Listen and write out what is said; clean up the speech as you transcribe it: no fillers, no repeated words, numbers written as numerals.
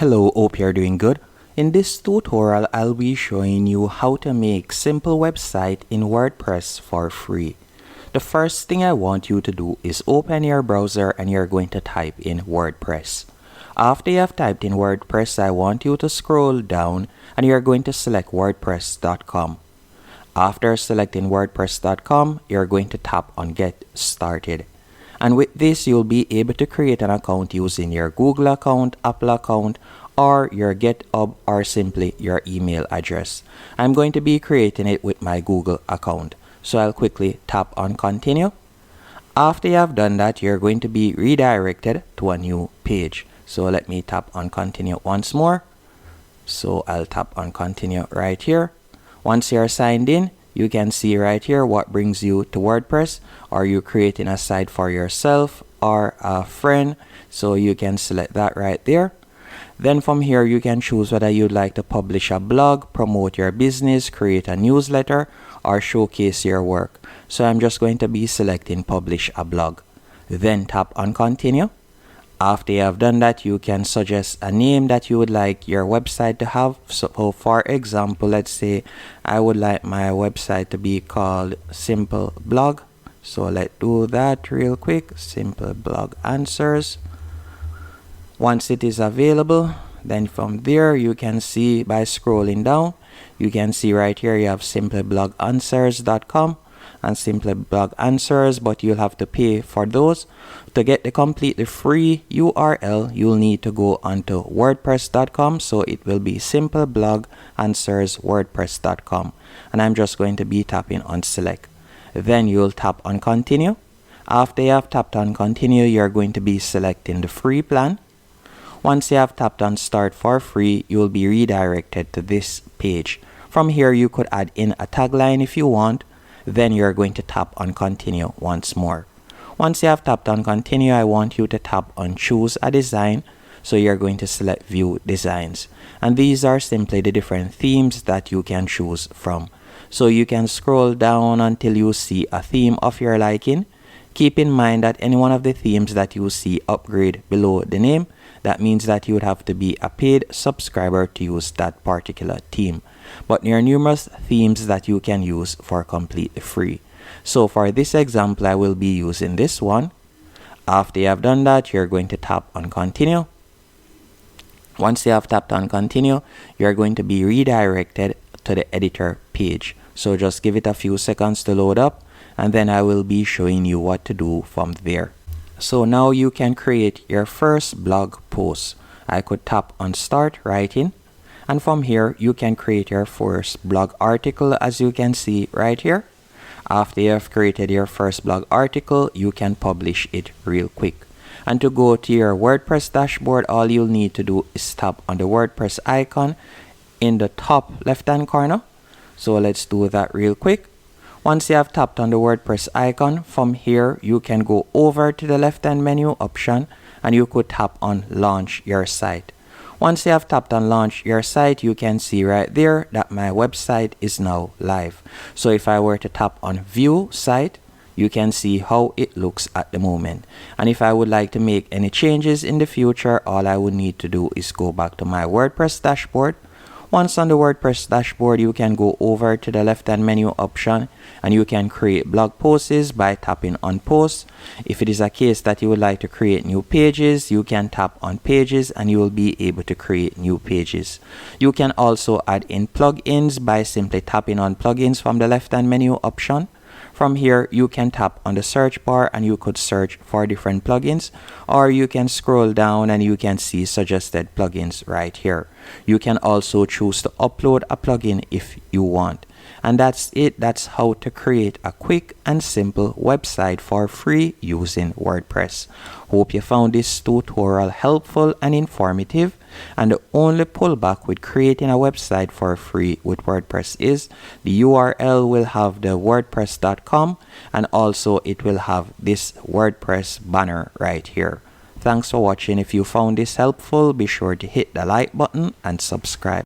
Hello, hope you're doing good. In this tutorial, I'll be showing you how to make simple website in WordPress for free. The first thing I want you to do is open your browser and you're going to type in WordPress. After you have typed in WordPress, I want you to scroll down and you're going to select wordpress.com. After selecting wordpress.com, you're going to tap on Get Started. And with this, you'll be able to create an account using your Google account, Apple account, or your GitHub, or simply your email address. I'm going to be creating it with my Google account. So I'll quickly tap on Continue. After you have done that, you're going to be redirected to a new page. So let me tap on Continue once more. So I'll tap on Continue right here. Once you're signed in, you can see right here what brings you to WordPress. Are you creating a site for yourself or a friend? So you can select that right there. Then from here, you can choose whether you'd like to publish a blog, promote your business, create a newsletter, or showcase your work. So I'm just going to be selecting Publish a Blog. Then tap on Continue. After you have done that, you can suggest a name that you would like your website to have. So for example, let's say I would like my website to be called Simple Blog. So let's do that real quick. Simple Blog Answers. Once it is available, then from there you can see by scrolling down, you can see right here you have simplebloganswers.com and Simple Blog Answers, but you'll have to pay for those. To get the completely free URL, you'll need to go onto wordpress.com. So it will be simplebloganswerswordpress.com. And I'm just going to be tapping on Select. Then you'll tap on Continue. After you have tapped on Continue, you're going to be selecting the free plan. Once you have tapped on Start for free, you will be redirected to this page. From here, you could add in a tagline if you want. Then you're going to tap on Continue once more. Once you have tapped on Continue, I want you to tap on Choose a Design. So you're going to select View Designs. And these are simply the different themes that you can choose from. So you can scroll down until you see a theme of your liking. Keep in mind that any one of the themes that you see upgrade below the name, that means that you would have to be a paid subscriber to use that particular theme. But there are numerous themes that you can use for completely free. So for this example, I will be using this one. After you have done that, you're going to tap on Continue. Once you have tapped on Continue, you're going to be redirected to the editor page. So just give it a few seconds to load up, and then I will be showing you what to do from there. So now you can create your first blog post. I could tap on Start Writing, and from here you can create your first blog article, as you can see right here. After you have created your first blog article, you can publish it real quick. And to go to your WordPress dashboard, all you'll need to do is tap on the WordPress icon in the top left hand corner. So let's do that real quick. Once you have tapped on the WordPress icon, from here you can go over to the left hand menu option and you could tap on Launch Your Site. Once you have tapped on Launch Your Site, you can see right there that my website is now live. So if I were to tap on View Site, you can see how it looks at the moment. And if I would like to make any changes in the future, all I would need to do is go back to my WordPress dashboard. Once on the WordPress dashboard, you can go over to the left hand menu option and you can create blog posts by tapping on Posts. If it is a case that you would like to create new pages, you can tap on Pages and you will be able to create new pages. You can also add in plugins by simply tapping on Plugins from the left hand menu option. From here, you can tap on the search bar and you could search for different plugins, or you can scroll down and you can see suggested plugins right here. You can also choose to upload a plugin if you want. And that's it. That's how to create a quick and simple website for free using WordPress. Hope you found this tutorial helpful and informative. And the only pullback with creating a website for free with WordPress is the URL will have the wordpress.com and also it will have this WordPress banner right here. Thanks for watching. If you found this helpful, be sure to hit the like button and subscribe.